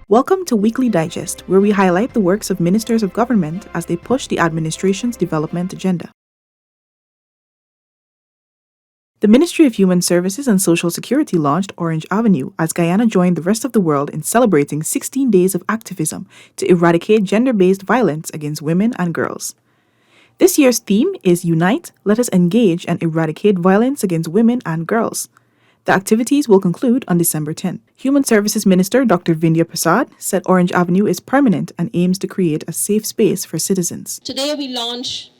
Welcome to Weekly Digest, where we highlight the works of ministers of government as they push the administration's development agenda. The Ministry of Human Services and Social Security launched Orange Avenue as Guyana joined the rest of the world in celebrating 16 days of activism to eradicate gender-based violence against women and girls. This year's theme is Unite, Let Us Engage and Eradicate Violence Against Women and Girls. The activities will conclude on December 10. Human Services Minister Dr. Vindhya Prasad said Orange Avenue is permanent and aims to create a safe space for citizens. Today we launch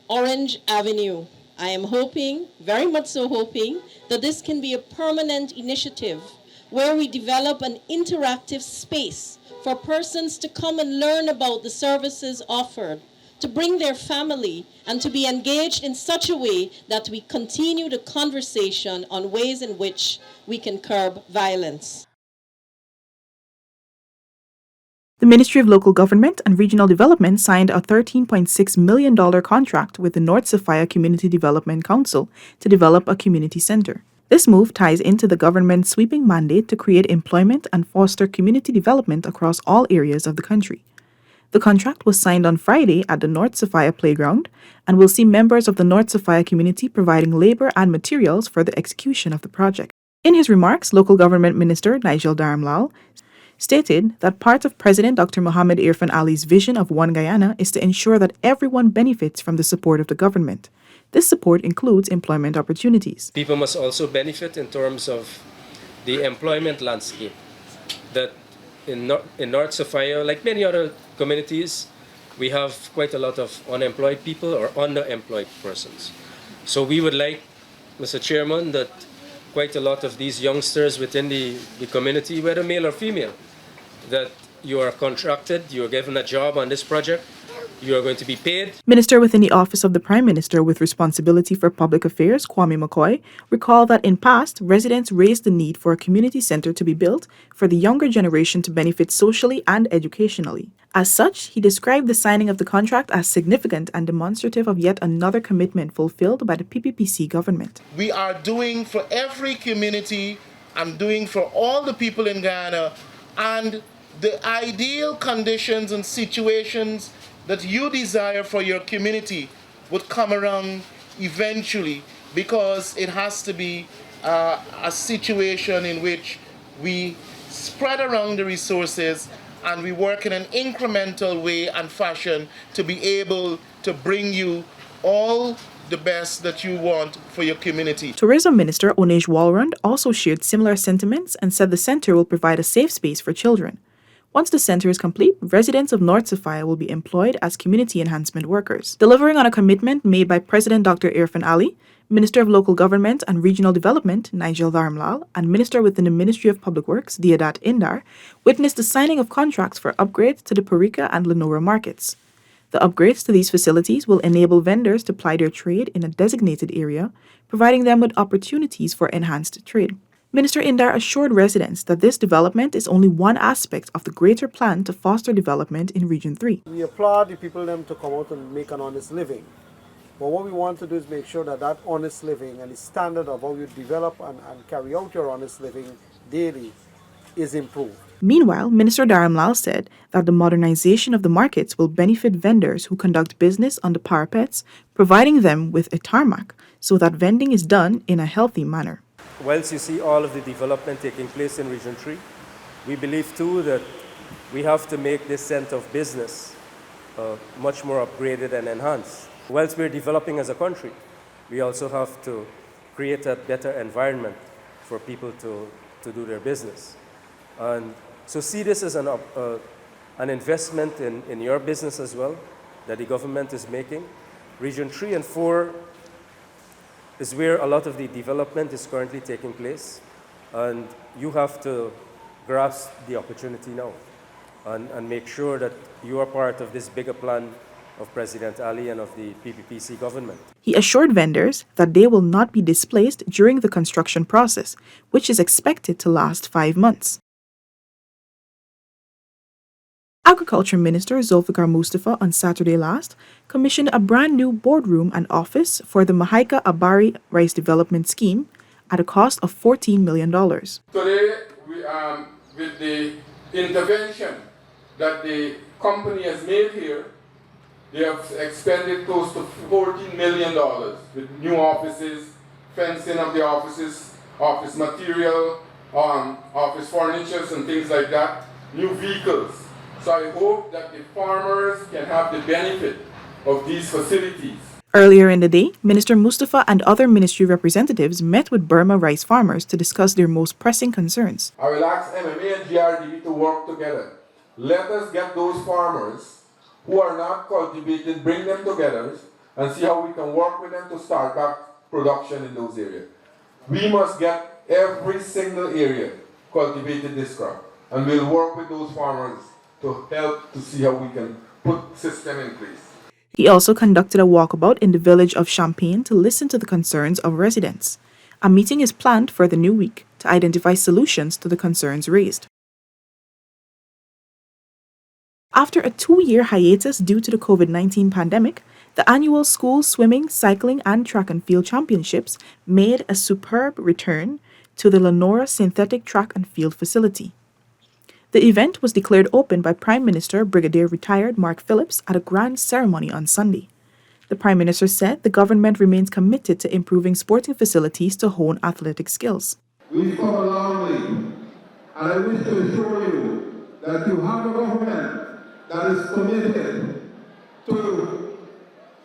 Orange Avenue. I am hoping, very much so hoping, that this can be a permanent initiative where we develop an interactive space for persons to come and learn about the services offered, to bring their family, and to be engaged in such a way that we continue the conversation on ways in which we can curb violence. The Ministry of Local Government and Regional Development signed a $13.6 million contract with the North Sophia Community Development Council to develop a community center. This move ties into the government's sweeping mandate to create employment and foster community development across all areas of the country. The contract was signed on Friday at the North Sophia Playground and will see members of the North Sophia community providing labor and materials for the execution of the project. In his remarks, Local Government Minister Nigel Dharamlal stated that part of President Dr. Mohamed Irfan Ali's vision of One Guyana is to ensure that everyone benefits from the support of the government. This support includes employment opportunities. People must also benefit in terms of the employment landscape. That in North Sophia, like many other communities, we have quite a lot of unemployed people or underemployed persons. So we would like, Mr. Chairman, that quite a lot of these youngsters within the community, whether male or female, that you are contracted, you are given a job on this project, you are going to be paid. Minister within the Office of the Prime Minister with responsibility for public affairs, Kwame McCoy, recalled that in past, residents raised the need for a community center to be built for the younger generation to benefit socially and educationally. As such, he described the signing of the contract as significant and demonstrative of yet another commitment fulfilled by the PPPC government. We are doing for every community and doing for all the people in Guyana, and the ideal conditions and situations that you desire for your community would come around eventually, because it has to be a situation in which we spread around the resources and we work in an incremental way and fashion to be able to bring you all the best that you want for your community. Tourism Minister Onej Walrond also shared similar sentiments and said the center will provide a safe space for children. Once the center is complete, residents of North Sophia will be employed as community enhancement workers. Delivering on a commitment made by President Dr. Irfan Ali, Minister of Local Government and Regional Development Nigel Dharamlal, and Minister within the Ministry of Public Works Deodat Indar witnessed the signing of contracts for upgrades to the Parika and Lenora markets. The upgrades to these facilities will enable vendors to ply their trade in a designated area, providing them with opportunities for enhanced trade. Minister Indar assured residents that this development is only one aspect of the greater plan to foster development in Region 3. We applaud the people them to come out and make an honest living. But what we want to do is make sure that that honest living and the standard of how you develop and carry out your honest living daily is improved. Meanwhile, Minister Dharamlal said that the modernization of the markets will benefit vendors who conduct business on the parapets, providing them with a tarmac so that vending is done in a healthy manner. Whilst you see all of the development taking place in Region 3, we believe too that we have to make this center of business much more upgraded and enhanced. Whilst we're developing as a country, we also have to create a better environment for people to do their business. And so see this as an investment in your business as well, that the government is making. Region 3 and 4 is where a lot of the development is currently taking place, and you have to grasp the opportunity now and make sure that you are part of this bigger plan of President Ali and of the PPPC government. He assured vendors that they will not be displaced during the construction process, which is expected to last 5 months. Agriculture Minister Zulfikar Mustafa on Saturday last commissioned a brand new boardroom and office for the Mahaika Abari Rice Development Scheme at a cost of $14 million. Today, with the intervention that the company has made here. They have expended close to $14 million with new offices, fencing of the offices, office material, office furnitures and things like that, new vehicles. So I hope that the farmers can have the benefit of these facilities. Earlier in the day, Minister Mustafa and other ministry representatives met with Burma rice farmers to discuss their most pressing concerns. I will ask MMA and GRD to work together. Let us get those farmers who are not cultivated, bring them together and see how we can work with them to start back production in those areas. We must get every single area cultivated this crop, and we'll work with those farmers to help to see how we can put system in place. He also conducted a walkabout in the village of Champagne to listen to the concerns of residents. A meeting is planned for the new week to identify solutions to the concerns raised. After a 2-year hiatus due to the COVID-19 pandemic, the annual school swimming, cycling, and track and field championships made a superb return to the Lenora Synthetic Track and Field facility. The event was declared open by Prime Minister Brigadier Retired Mark Phillips at a grand ceremony on Sunday. The Prime Minister said the government remains committed to improving sporting facilities to hone athletic skills. We've come a long way, and I wish to assure you that you have a government that is committed to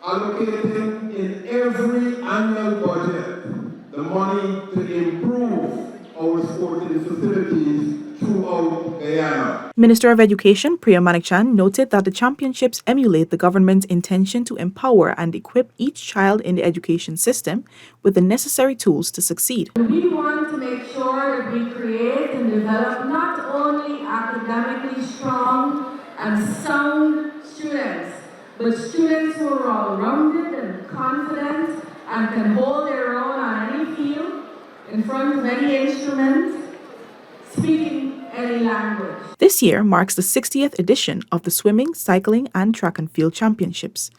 allocating in every annual budget the money to improve our sporting facilities throughout Guyana. Minister of Education Priya Manikchand noted that the championships emulate the government's intention to empower and equip each child in the education system with the necessary tools to succeed. We want to make sure that we create and develop not only academically strong and sound students, but students who are all-rounded and confident and can hold their own on any field, in front of any instrument, speaking any language. This year marks the 60th edition of the Swimming, Cycling, and Track and Field Championships.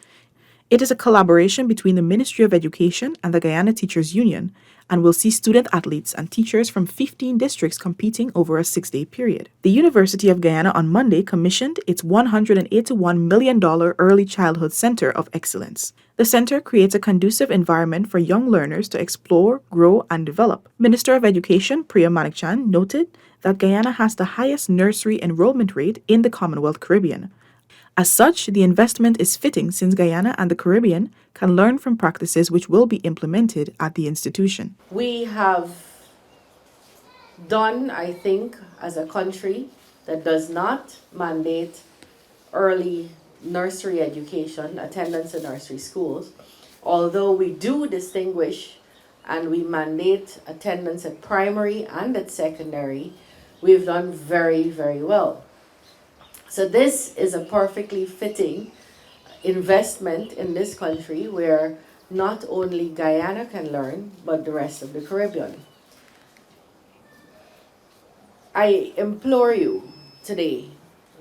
It is a collaboration between the Ministry of Education and the Guyana Teachers Union and will see student athletes and teachers from 15 districts competing over a 6-day period. The University of Guyana on Monday commissioned its $181 million Early Childhood Center of Excellence. The center creates a conducive environment for young learners to explore, grow, and develop. Minister of Education Priya Manikchand noted that Guyana has the highest nursery enrollment rate in the Commonwealth Caribbean. As such, the investment is fitting since Guyana and the Caribbean can learn from practices which will be implemented at the institution. We have done, I think, as a country that does not mandate early nursery education, attendance in nursery schools, although we do distinguish and we mandate attendance at primary and at secondary, we've done very, very well. So this is a perfectly fitting investment in this country where not only Guyana can learn, but the rest of the Caribbean. I implore you today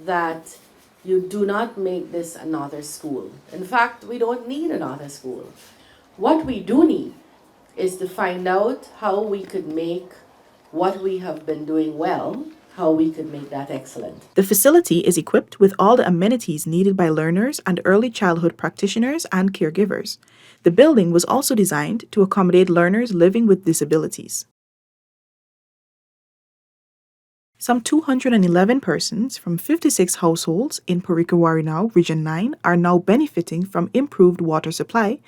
that you do not make this another school. In fact, we don't need another school. What we do need is to find out how we could make what we have been doing well, how we could make that excellent. The facility is equipped with all the amenities needed by learners and early childhood practitioners and caregivers. The building was also designed to accommodate learners living with disabilities. Some 211 persons from 56 households in Parika-Warinau, Region 9, are now benefiting from improved water supply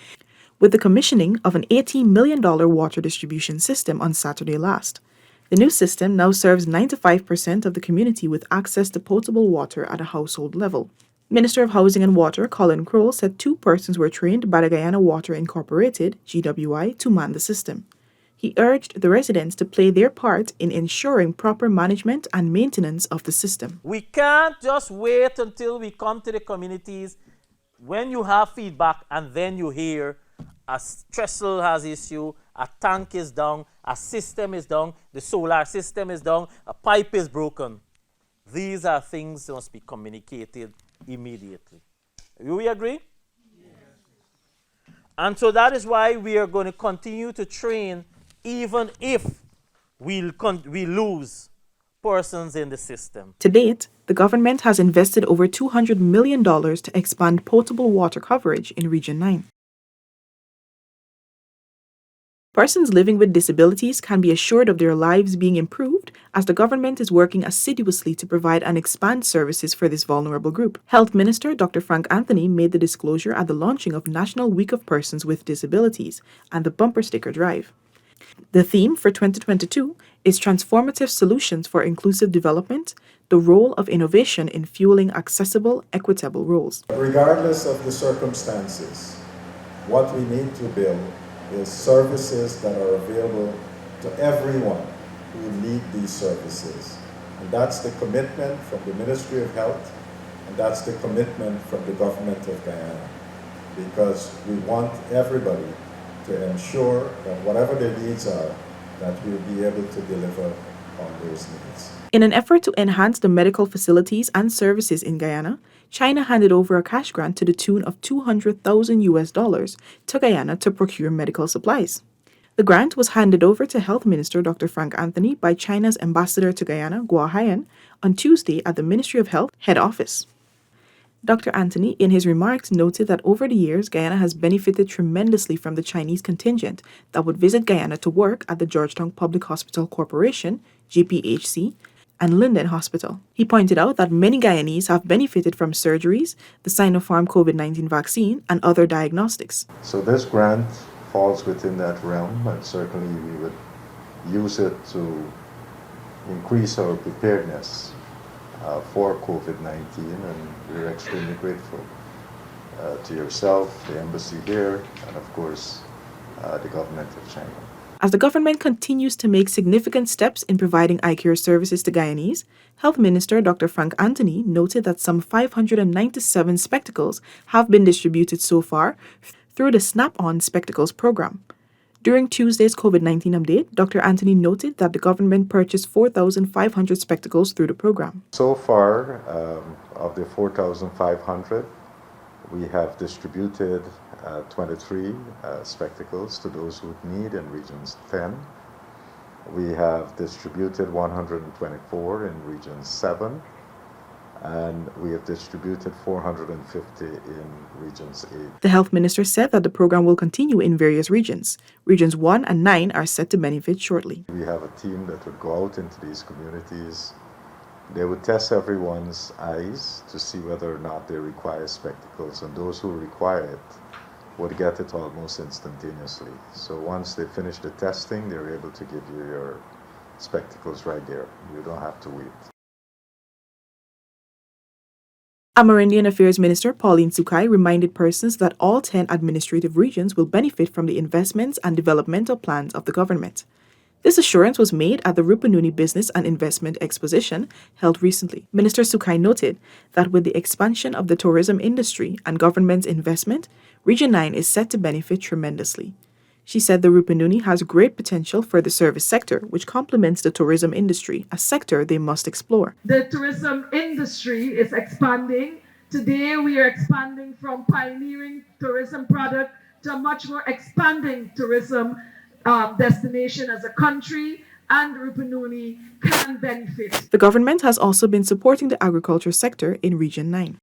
with the commissioning of an $18 million water distribution system on Saturday last. The new system now serves 95% of the community with access to potable water at a household level. Minister of Housing and Water Colin Crowell said 2 persons were trained by the Guyana Water Incorporated, GWI, to man the system. He urged the residents to play their part in ensuring proper management and maintenance of the system. We can't just wait until we come to the communities when you have feedback and then you hear a trestle has issue, a tank is down, a system is down, the solar system is down, a pipe is broken. These are things that must be communicated immediately. Do we agree? Yes. And so that is why we are going to continue to train even if we lose persons in the system. To date, the government has invested over $200 million to expand potable water coverage in Region 9. Persons living with disabilities can be assured of their lives being improved as the government is working assiduously to provide and expand services for this vulnerable group. Health Minister Dr. Frank Anthony made the disclosure at the launching of National Week of Persons with Disabilities and the Bumper Sticker Drive. The theme for 2022 is Transformative Solutions for Inclusive Development, the role of innovation in fueling accessible, equitable roles. Regardless of the circumstances, what we need to build is services that are available to everyone who need these services. And that's the commitment from the Ministry of Health, and that's the commitment from the government of Guyana, because we want everybody to ensure that whatever their needs are, that we'll be able to deliver on those needs. In an effort to enhance the medical facilities and services in Guyana, China handed over a cash grant to the tune of $200,000 to Guyana to procure medical supplies. The grant was handed over to Health Minister Dr. Frank Anthony by China's ambassador to Guyana, Guo Haiyan, on Tuesday at the Ministry of Health head office. Dr. Anthony, in his remarks, noted that over the years, Guyana has benefited tremendously from the Chinese contingent that would visit Guyana to work at the Georgetown Public Hospital Corporation, GPHC, and Linden Hospital. He pointed out that many Guyanese have benefited from surgeries, the Sinopharm COVID-19 vaccine, and other diagnostics. So this grant falls within that realm, and certainly we would use it to increase our preparedness for COVID-19, and we're extremely grateful to yourself, the embassy here, and of course the government of China. As the government continues to make significant steps in providing eye care services to Guyanese, Health Minister Dr. Frank Anthony noted that some 597 spectacles have been distributed so far through the Snap-on Spectacles program. During Tuesday's COVID-19 update, Dr. Anthony noted that the government purchased 4,500 spectacles through the program. So far, of the 4,500, we have distributed 23 spectacles to those who need in Regions 10. We have distributed 124 in Region 7, and we have distributed 450 in Regions 8. The health minister said that the program will continue in various regions. Regions 1 and 9 are set to benefit shortly. We have a team that would go out into these communities. They would test everyone's eyes to see whether or not they require spectacles, and those who require it would get it almost instantaneously. So once they finish the testing, they're able to give you your spectacles right there. You don't have to wait. Amerindian Affairs Minister Pauline Sukai reminded persons that all 10 administrative regions will benefit from the investments and developmental plans of the government. This assurance was made at the Rupununi Business and Investment Exposition held recently. Minister Sukai noted that with the expansion of the tourism industry and government's investment, Region 9 is set to benefit tremendously. She said the Rupununi has great potential for the service sector, which complements the tourism industry, a sector they must explore. The tourism industry is expanding. Today we are expanding from pioneering tourism product to a much more expanding tourism destination as a country, and Rupununi can benefit. The government has also been supporting the agriculture sector in Region 9.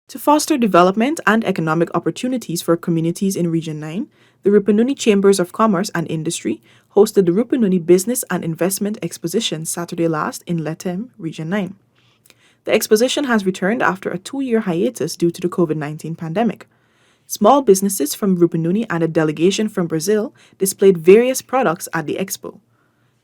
To foster development and economic opportunities for communities in Region 9, the Rupununi Chambers of Commerce and Industry hosted the Rupununi Business and Investment Exposition Saturday last in Letem, Region 9. The exposition has returned after a 2-year hiatus due to the COVID-19 pandemic. Small businesses from Rupununi and a delegation from Brazil displayed various products at the expo.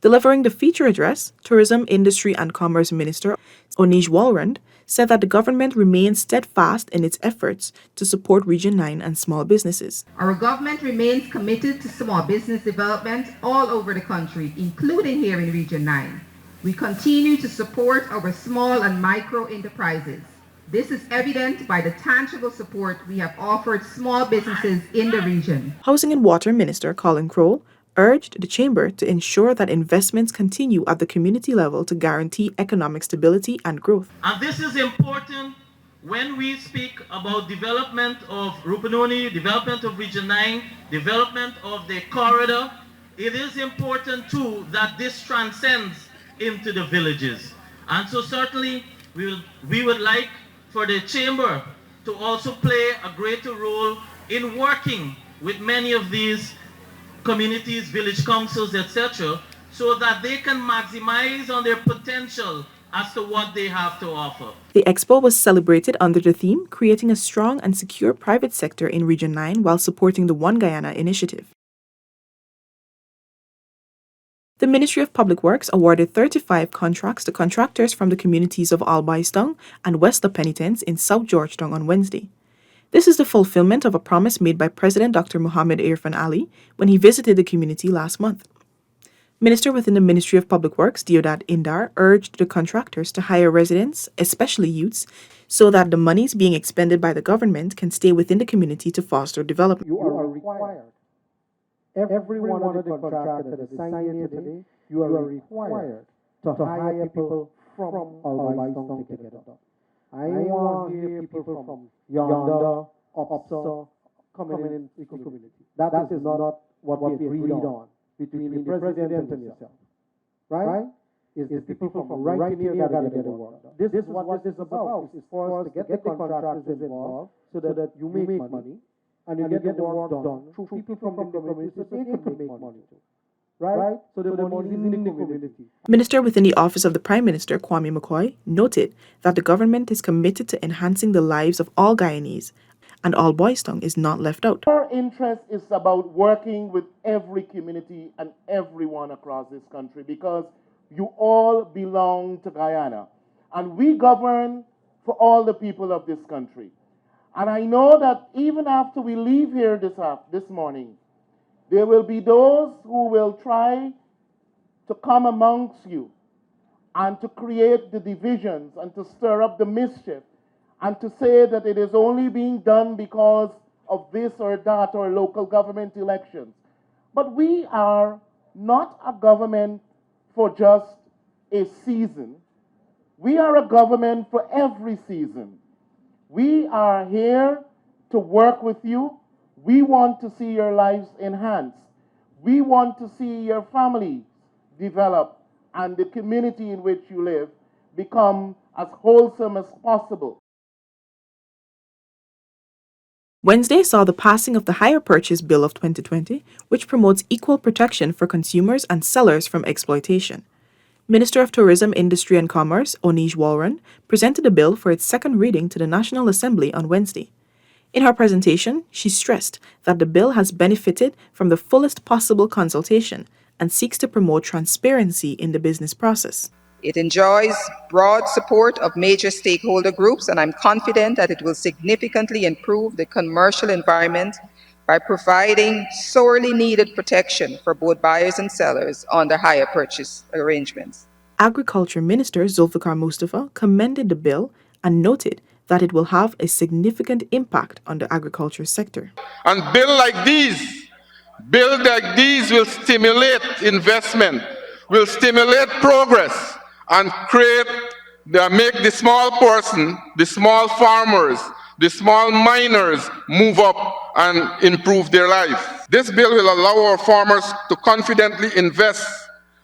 Delivering the feature address, Tourism, Industry and Commerce Minister Onish Walrand said that the government remains steadfast in its efforts to support Region 9 and small businesses. Our government remains committed to small business development all over the country, including here in Region 9. We continue to support our small and micro enterprises. This is evident by the tangible support we have offered small businesses in the region. Housing and Water Minister Colin Crowell urged the Chamber to ensure that investments continue at the community level to guarantee economic stability and growth. And this is important when we speak about development of Rupununi, development of Region 9, development of the corridor. it is important too that this transcends into the villages. And so certainly we would like for the chamber to also play a greater role in working with many of these communities, village councils, etc., so that they can maximize on their potential as to what they have to offer. The expo was celebrated under the theme Creating a Strong and Secure Private Sector in Region 9 while supporting the One Guyana initiative. The Ministry of Public Works awarded 35 contracts to contractors from the communities of Albaistong and West La Penitence in South Georgetown on Wednesday. This is the fulfillment of a promise made by President Dr. Mohammed Irfan Ali when he visited the community last month. Minister within the Ministry of Public Works, Deodat Indar, urged the contractors to hire residents, especially youths, so that the monies being expended by the government can stay within the community to foster development. You are required. Every one of the contractors that is signed here today, you are required to hire people from Albaistong together. I want to hear people from yonder, Upsa, coming in the community. That is not what we agreed on between the president and yourself. Right? Is the people from right here got to get the work done. This is what this is about. It's for us to get the contractors involved so that you make money and you get the work done through people from the community so they can make money too. Right? So the money is in the community. Minister within the Office of the Prime Minister, Kwame McCoy, noted that the government is committed to enhancing the lives of all Guyanese, and Albaistong is not left out. Our interest is about working with every community and everyone across this country because you all belong to Guyana. And we govern for all the people of this country. And I know that even after we leave here this morning, there will be those who will try to come amongst you and to create the divisions and to stir up the mischief and to say that it is only being done because of this or that or local government elections. But we are not a government for just a season. We are a government for every season. We are here to work with you. We want to see your lives enhanced. We want to see your family develop and the community in which you live become as wholesome as possible. Wednesday saw the passing of the Hire Purchase Bill of 2020, which promotes equal protection for consumers and sellers from exploitation. Minister of Tourism, Industry and Commerce, Onish Walron, presented the bill for its second reading to the National Assembly on Wednesday. In her presentation, she stressed that the bill has benefited from the fullest possible consultation and seeks to promote transparency in the business process. It enjoys broad support of major stakeholder groups, and I'm confident that it will significantly improve the commercial environment by providing sorely needed protection for both buyers and sellers under hire purchase arrangements. Agriculture Minister Zulfikar Mustafa commended the bill and noted that it will have a significant impact on the agriculture sector. And bills like these will stimulate investment, will stimulate progress, and make the small person, the small farmers, the small miners move up and improve their life. This bill will allow our farmers to confidently invest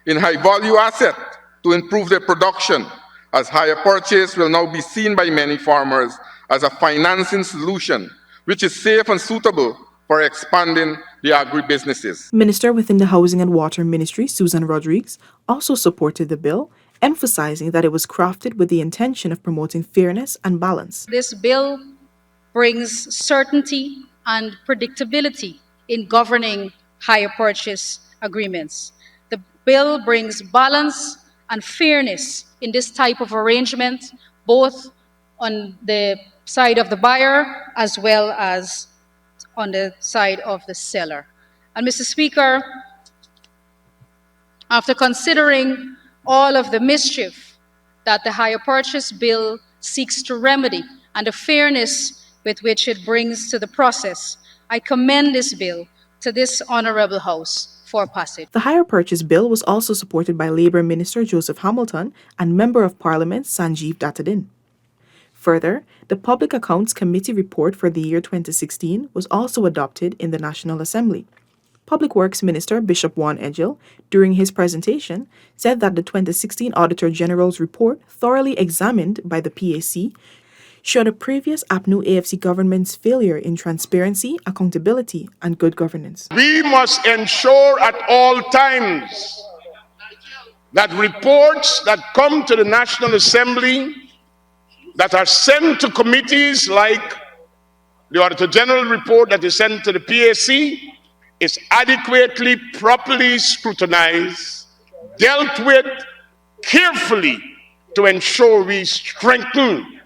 in high-value assets to improve their production, as hire purchase will now be seen by many farmers as a financing solution, which is safe and suitable for expanding the agribusinesses. Minister within the Housing and Water Ministry, Susan Rodriguez, also supported the bill, emphasizing that it was crafted with the intention of promoting fairness and balance. This bill brings certainty and predictability in governing hire purchase agreements. The bill brings balance and fairness in this type of arrangement, both on the side of the buyer as well as on the side of the seller. And Mr. Speaker, after considering all of the mischief that the hire purchase bill seeks to remedy and the fairness with which it brings to the process, I commend this bill to this honorable House for passage. The Hire Purchase Bill was also supported by Labour Minister Joseph Hamilton and Member of Parliament Sanjeev Dattadin. Further, the Public Accounts Committee report for the year 2016 was also adopted in the National Assembly. Public Works Minister Bishop Juan Edgell, during his presentation, said that the 2016 Auditor General's report, thoroughly examined by the PAC, showed a previous APNU AFC government's failure in transparency, accountability, and good governance. We must ensure at all times that reports that come to the National Assembly that are sent to committees like the Auditor General report that is sent to the PAC is adequately, properly scrutinized, dealt with carefully to ensure we strengthen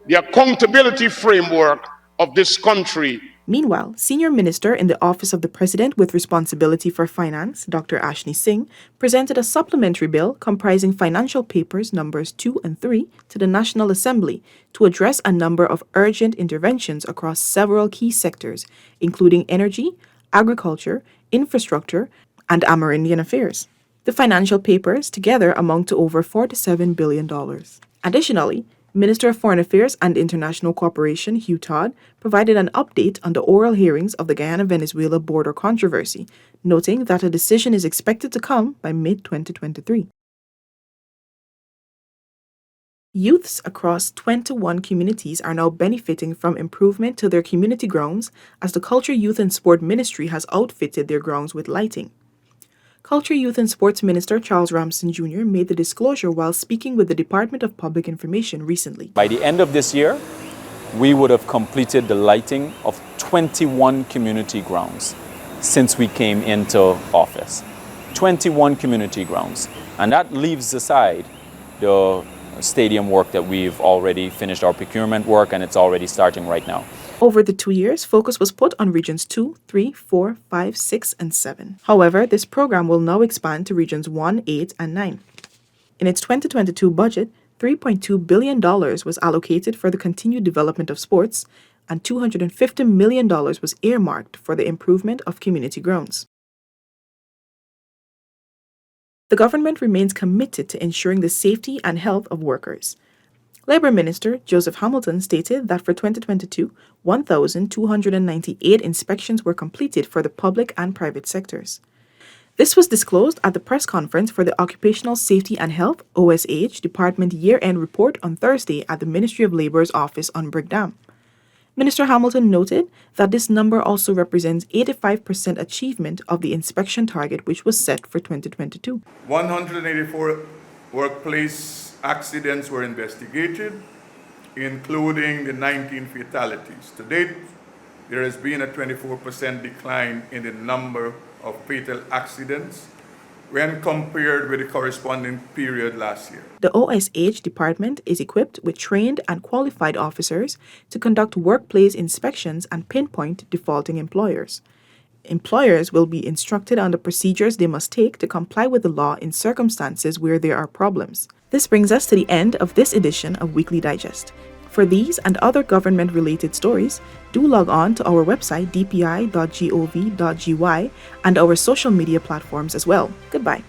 the accountability framework of this country. Meanwhile, Senior Minister in the Office of the President with Responsibility for Finance, Dr. Ashni Singh, presented a supplementary bill comprising financial papers numbers 2 and 3 to the National Assembly to address a number of urgent interventions across several key sectors, including energy, agriculture, infrastructure, and Amerindian affairs. The financial papers together amount to over $47 billion. Additionally, Minister of Foreign Affairs and International Cooperation, Hugh Todd, provided an update on the oral hearings of the Guyana-Venezuela border controversy, noting that a decision is expected to come by mid-2023. Youths across 21 communities are now benefiting from improvement to their community grounds as the Culture, Youth and Sport Ministry has outfitted their grounds with lighting. Culture, Youth and Sports Minister Charles Ramsden Jr. made the disclosure while speaking with the Department of Public Information recently. By the end of this year, we would have completed the lighting of 21 community grounds since we came into office. 21 community grounds. And that leaves aside the stadium work that we've already finished our procurement work, and it's already starting right now. Over the 2 years, focus was put on regions 2, 3, 4, 5, 6, and 7. However, this program will now expand to regions 1, 8, and 9. In its 2022 budget, $3.2 billion was allocated for the continued development of sports, and $250 million was earmarked for the improvement of community grounds. The government remains committed to ensuring the safety and health of workers. Labour Minister Joseph Hamilton stated that for 2022, 1,298 inspections were completed for the public and private sectors. This was disclosed at the press conference for the Occupational Safety and Health (OSH) Department year-end report on Thursday at the Ministry of Labour's office on Brickdam. Minister Hamilton noted that this number also represents 85% achievement of the inspection target which was set for 2022. 184 workplace accidents were investigated, including the 19 fatalities. To date, there has been a 24% decline in the number of fatal accidents when compared with the corresponding period last year. The OSH department is equipped with trained and qualified officers to conduct workplace inspections and pinpoint defaulting employers. Employers will be instructed on the procedures they must take to comply with the law in circumstances where there are problems. This brings us to the end of this edition of Weekly Digest. For these and other government-related stories, do log on to our website dpi.gov.gy and our social media platforms as well. Goodbye.